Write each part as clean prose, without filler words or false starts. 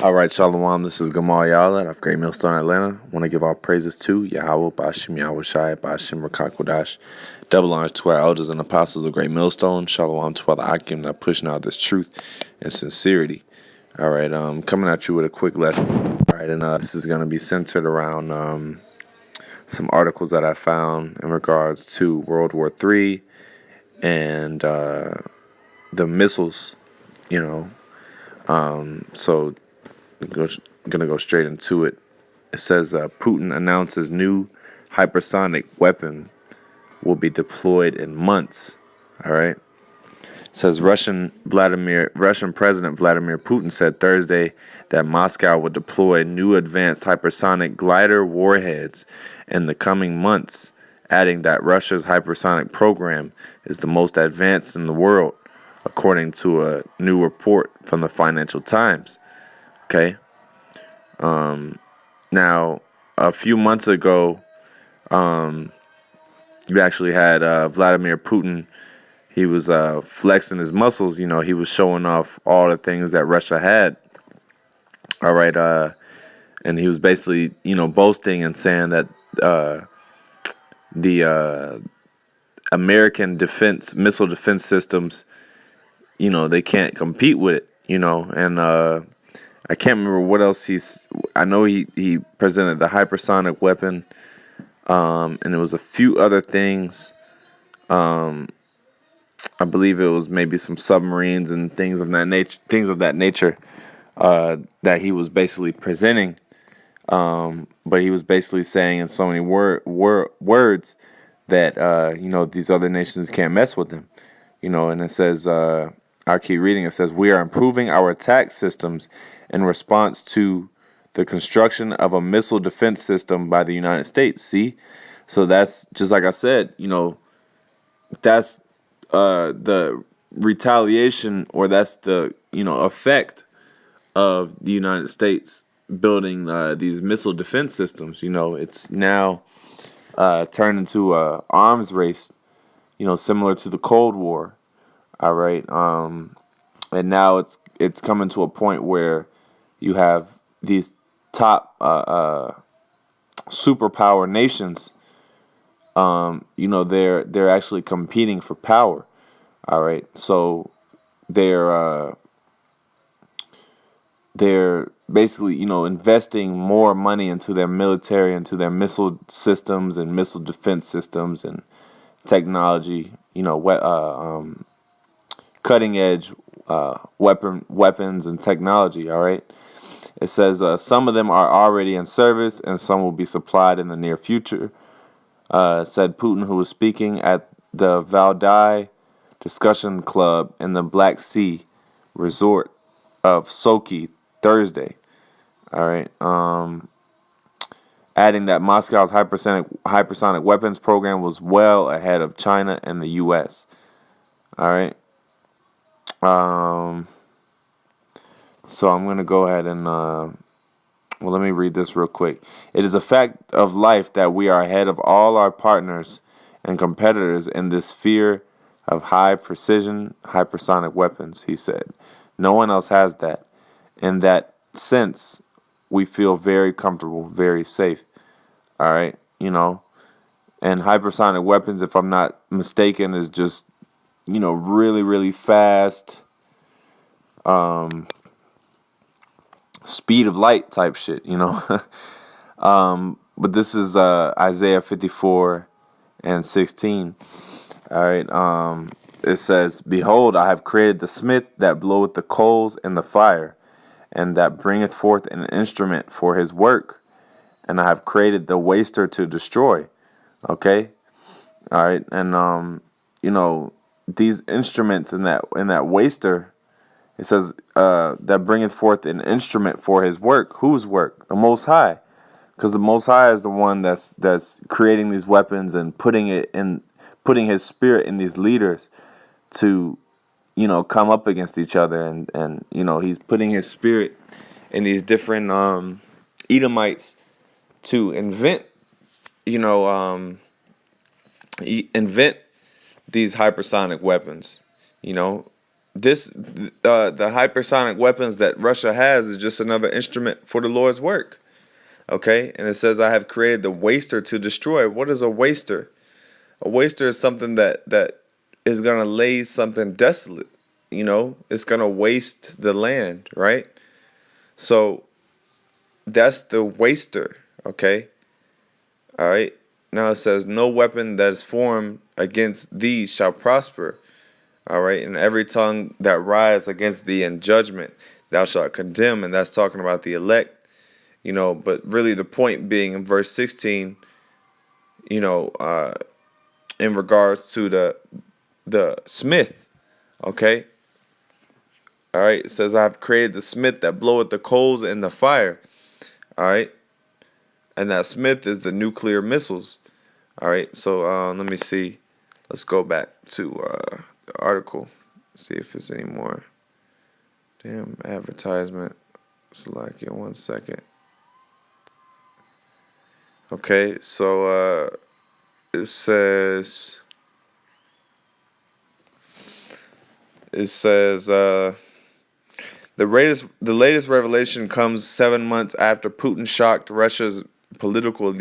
All right, Shalom. This is Gamal Yala of Great Millstone, Atlanta. I want to give all praises to YAHAWAH, BAHASHAM, YAHAWASHI, BAHASHAM, Rakakwadash. Double honors to our elders and apostles of Great Millstone. Shalom to all the Akim that pushing out this truth and sincerity. All right, coming at you with a quick lesson. All right, and this is going to be centered around some articles that I found in regards to World War III and the missiles, so gonna go straight into it. It says Putin announces new hypersonic weapon will be deployed in months. All right. It says Russian President Vladimir Putin said Thursday that Moscow will deploy new advanced hypersonic glider warheads in the coming months, adding that Russia's hypersonic program is the most advanced in the world, according to a new report from the Financial Times. Okay. Now, a few months ago, you actually had Vladimir Putin. He was flexing his muscles. He was showing off all the things that Russia had. All right. And he was basically, boasting and saying that the American missile defense systems, they can't compete with it, and I can't remember what else I know he presented the hypersonic weapon, and there was a few other things. I believe it was maybe some submarines and things of that nature, that he was basically presenting. But he was basically saying in so many words that these other nations can't mess with him. And it says, I'll keep reading. It says, we are improving our attack systems in response to the construction of a missile defense system by the United States. See? So that's just like I said, that's the retaliation, or that's the, effect of the United States building these missile defense systems. It's now turned into a arms race, similar to the Cold War. All right. And now it's coming to a point where you have these top superpower nations. They're actually competing for power. All right. So they're basically, investing more money into their military, into their missile systems and missile defense systems and technology, cutting edge weapons and technology. All right. It says some of them are already in service and some will be supplied in the near future, said Putin, who was speaking at the Valdai Discussion Club in the Black Sea resort of Sochi Thursday. All right. Adding that Moscow's hypersonic weapons program was well ahead of China and the U.S. All right. So I'm going to go ahead and, let me read this real quick. It is a fact of life that we are ahead of all our partners and competitors in this sphere of high precision hypersonic weapons, he said. No one else has that. In that sense, we feel very comfortable, very safe. All right. And hypersonic weapons, if I'm not mistaken, is just, really, really fast, speed of light type shit, But this is Isaiah 54:16. All right. It says, behold, I have created the smith that bloweth the coals in the fire, and that bringeth forth an instrument for his work. And I have created the waster to destroy. Okay. All right. And, these instruments in that waster, it says that bringeth forth an instrument for his work. Whose work? The Most High. Because the Most High is the one that's creating these weapons and putting his spirit in these leaders to, come up against each other. And he's putting his spirit in these different Edomites to invent these hypersonic weapons, the hypersonic weapons that Russia has is just another instrument for the Lord's work. Okay, and it says, "I have created the waster to destroy." What is a waster? A waster is something that is gonna lay something desolate. It's gonna waste the land, right? So that's the waster. Okay, all right. Now it says, "No weapon that is formed against thee shall prosper." All right, and every tongue that rise against thee in judgment thou shalt condemn, and that's talking about the elect. But really the point being in verse 16, you know, uh, in regards to the smith, okay? All right, it says, "I've created the smith that bloweth the coals in the fire." All right, and that smith is the nuclear missiles. All right, so let me see. Let's go back to the article, see if it's any more. Damn advertisement. Select it 1 second. Okay, so it says the latest revelation comes 7 months after Putin shocked Russia's political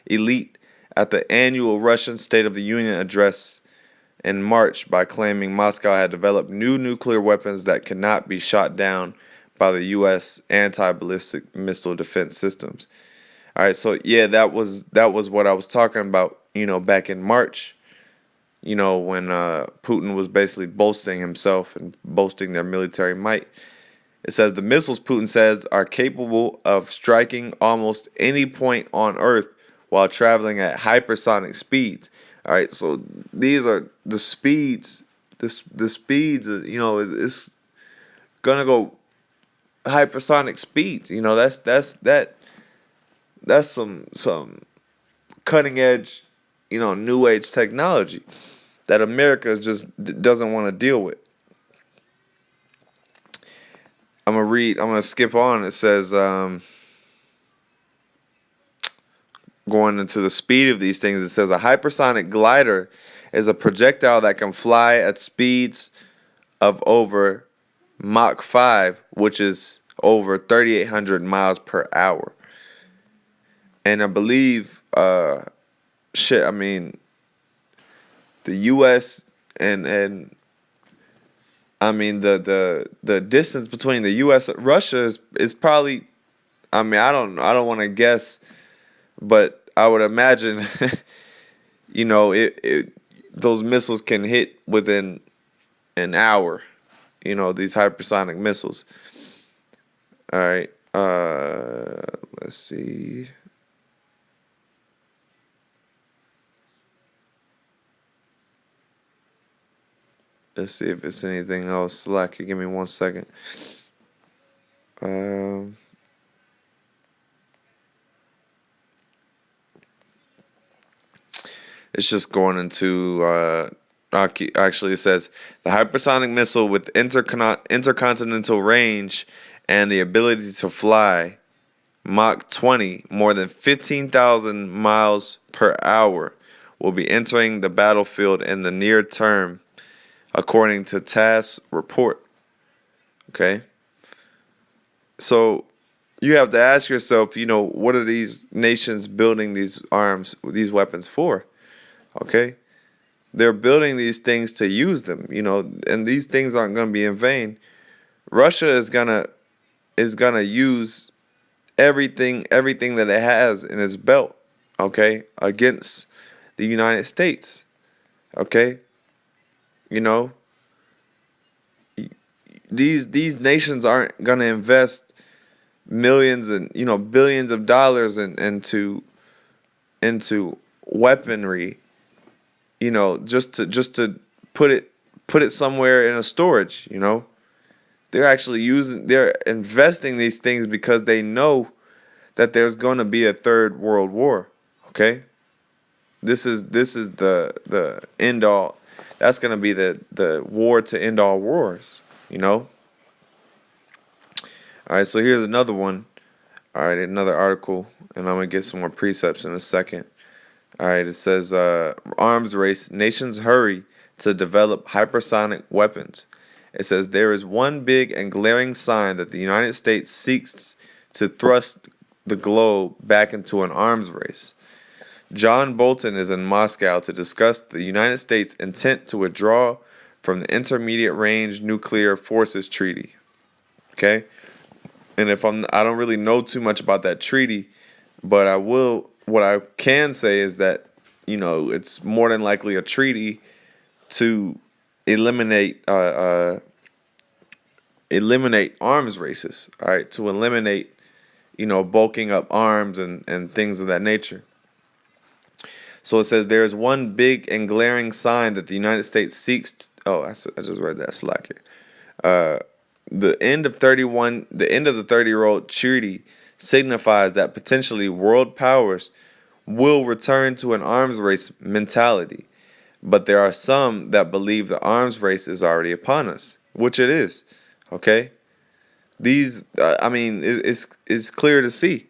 elite at the annual Russian State of the Union address in March by claiming Moscow had developed new nuclear weapons that cannot be shot down by the U.S. anti-ballistic missile defense systems. All right, so yeah, that was what I was talking about, back in March, when Putin was basically boasting himself and boasting their military might. It says the missiles, Putin says, are capable of striking almost any point on Earth while traveling at hypersonic speeds. All right, so these are the speeds. The speeds, it's gonna go hypersonic speeds. That's some cutting edge, new age technology that America just doesn't want to deal with. I'm gonna skip on. It says, going into the speed of these things, it says a hypersonic glider is a projectile that can fly at speeds of over Mach 5, which is over 3,800 miles per hour. And I believe, I mean, the U.S. and I mean the distance between the U.S. and Russia is probably, I mean, I don't want to guess, but I would imagine, those missiles can hit within an hour. These hypersonic missiles. All right. Let's see. Let's see if it's anything else. Slack, give me 1 second. It's just going into, actually it says, the hypersonic missile with intercontinental range and the ability to fly Mach 20, more than 15,000 miles per hour, will be entering the battlefield in the near term, according to TASS report. Okay? So you have to ask yourself, what are these nations building these these weapons for? Okay? They're building these things to use them, and these things aren't going to be in vain. Russia is gonna use everything that it has in its belt, okay, against the United States. Okay? These nations aren't gonna invest millions and billions of dollars into weaponry, just to put it somewhere in a storage. They're investing these things because they know that there's going to be a third world war. Okay? This is the end all. That's going to be the war to end all wars, All right, so here's another one. All right, another article, and I'm going to get some more precepts in a second. All right, it says, arms race, nations hurry to develop hypersonic weapons. It says, there is one big and glaring sign that the United States seeks to thrust the globe back into an arms race. John Bolton is in Moscow to discuss the United States' intent to withdraw from the Intermediate Range Nuclear Forces Treaty. Okay? And I don't really know too much about that treaty, but what I can say is that, it's more than likely a treaty to eliminate arms races, all right, to eliminate, bulking up arms and things of that nature. So it says there is one big and glaring sign that the United States seeks. I just read that slack here. The end of the 30-year-old treaty signifies that potentially world powers will return to an arms race mentality. But there are some that believe the arms race is already upon us, which it is. Okay? It's clear to see.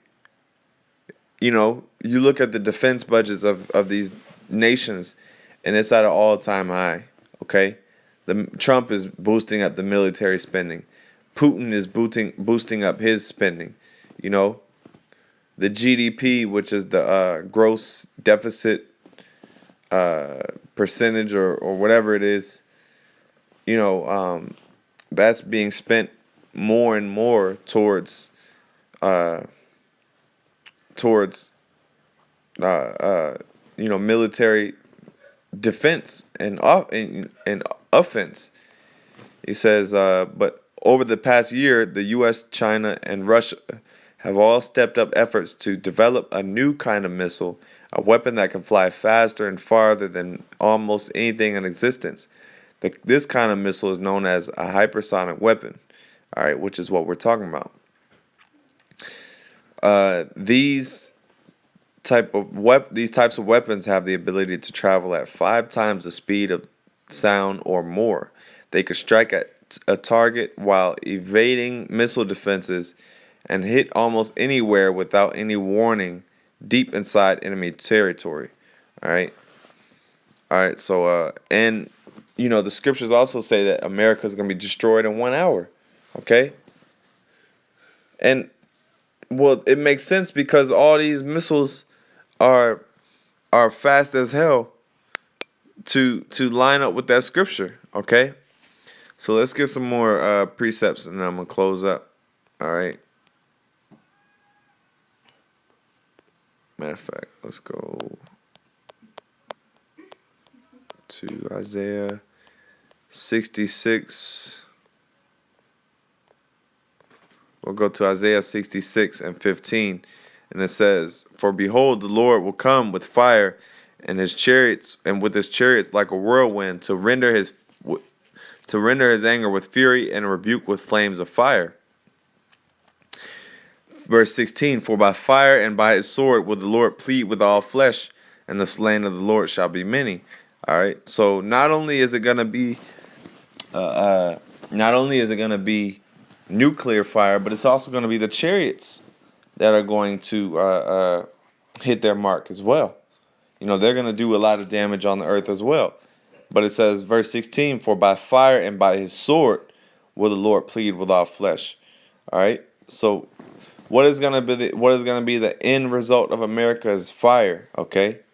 You look at the defense budgets of these nations, and it's at an all-time high. Okay? Trump is boosting up the military spending. Putin is boosting up his spending. The GDP, which is the gross deficit percentage or whatever it is, that's being spent more and more towards military defense and offense. He says, but over the past year, the U.S., China, and Russia have all stepped up efforts to develop a new kind of missile, a weapon that can fly faster and farther than almost anything in existence. This kind of missile is known as a hypersonic weapon, all right, which is what we're talking about. These types of weapons have the ability to travel at 5 times the speed of sound or more. They could strike at a target while evading missile defenses and hit almost anywhere without any warning deep inside enemy territory. All right. So, the scriptures also say that America is going to be destroyed in 1 hour. Okay. And, well, it makes sense because all these missiles are fast as hell to line up with that scripture. Okay. So let's get some more precepts and then I'm going to close up. All right. Matter of fact, let's go to Isaiah 66. We'll go to Isaiah 66 and 15. And it says, for behold, the Lord will come with fire and with his chariots like a whirlwind to render his anger with fury and rebuke with flames of fire. Verse 16, for by fire and by his sword will the Lord plead with all flesh, and the slain of the Lord shall be many. All right. So not only is it gonna be nuclear fire, but it's also gonna be the chariots that are going to hit their mark as well. They're gonna do a lot of damage on the earth as well. But it says, verse 16, for by fire and by his sword will the Lord plead with all flesh. All right. So what is gonna be the end result of America is fire. Okay. It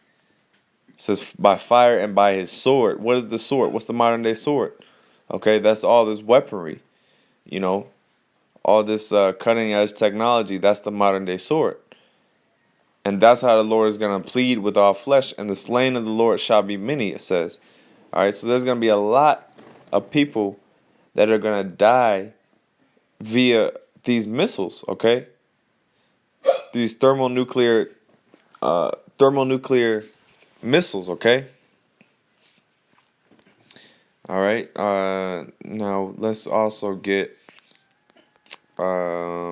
says by fire and by his sword. What is the sword? What's the modern day sword? Okay, that's all this weaponry. All this cutting edge technology. That's the modern day sword. And that's how the Lord is gonna plead with all flesh. And the slain of the Lord shall be many. It says. All right, so there's gonna be a lot of people that are gonna die via these missiles. Okay. These thermonuclear missiles, okay? All right. Now let's also get I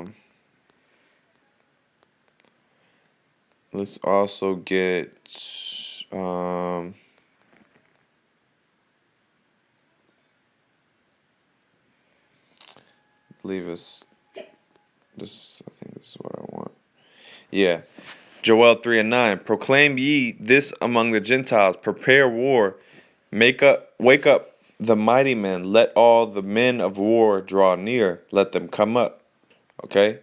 believe it's this. I think this is what I want. Yeah. Joel 3 and 9. Proclaim ye this among the Gentiles. Prepare war. Wake up the mighty men, let all the men of war draw near, let them come up. Okay?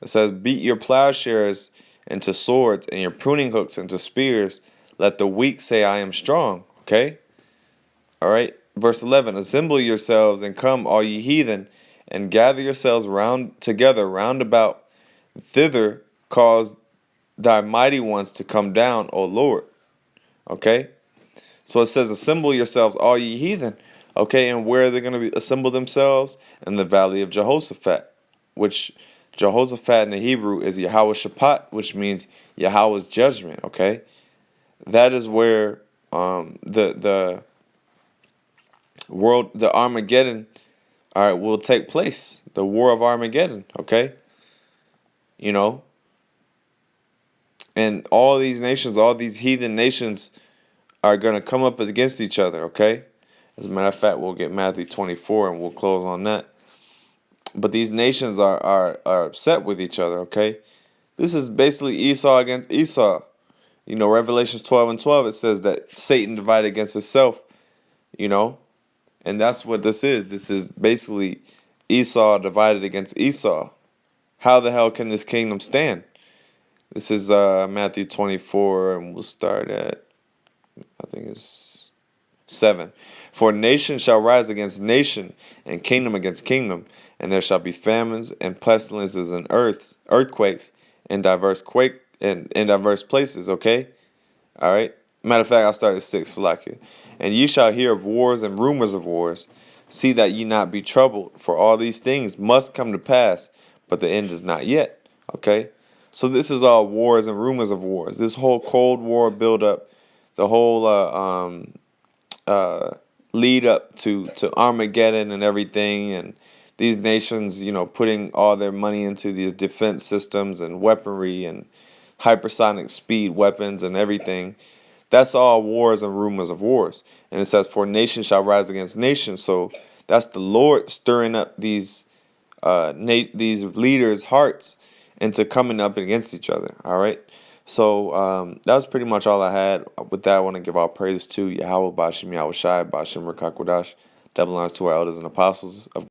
It says, beat your plowshares into swords and your pruning hooks into spears. Let the weak say, I am strong. Okay? All right? Verse 11, assemble yourselves and come, all ye heathen, and gather yourselves round together round about. Thither cause thy mighty ones to come down, O Lord. Okay? So it says, assemble yourselves, all ye heathen. Okay, and where are they going to assemble themselves? In the valley of Jehoshaphat, which Jehoshaphat in the Hebrew is YAHAWASHI, which means Yahweh's judgment. Okay, that is where the world, the Armageddon, all right, will take place. The war of Armageddon. Okay, you know, and all these nations, all these heathen nations, are going to come up against each other. Okay. As a matter of fact, we'll get Matthew 24 and we'll close on that. But these nations are upset with each other, okay? This is basically Esau against Esau. You know, Revelations 12 and 12, it says that Satan divided against himself, you know? And that's what this is. This is basically Esau divided against Esau. How the hell can this kingdom stand? This is Matthew 24, and we'll start at, I think it's 7. For nation shall rise against nation, and kingdom against kingdom, and there shall be famines and pestilences and earthquakes in diverse places. Okay, all right. Matter of fact, I'll start at 6. Salakia. And ye shall hear of wars and rumors of wars. See that ye not be troubled, for all these things must come to pass, but the end is not yet. Okay, so this is all wars and rumors of wars. This whole Cold War build up, the whole lead up to Armageddon and everything, and these nations, you know, putting all their money into these defense systems and weaponry and hypersonic speed weapons and everything. That's all wars and rumors of wars. And it says, for nation shall rise against nation. So that's the Lord stirring up these leaders' hearts into coming up against each other. All right. So that was pretty much all I had. With that, I want to give all praise to Yahweh, BAHASHAM, YAHAWASHI, BAHASHAM, Rakakwadash, double honors to our elders and apostles of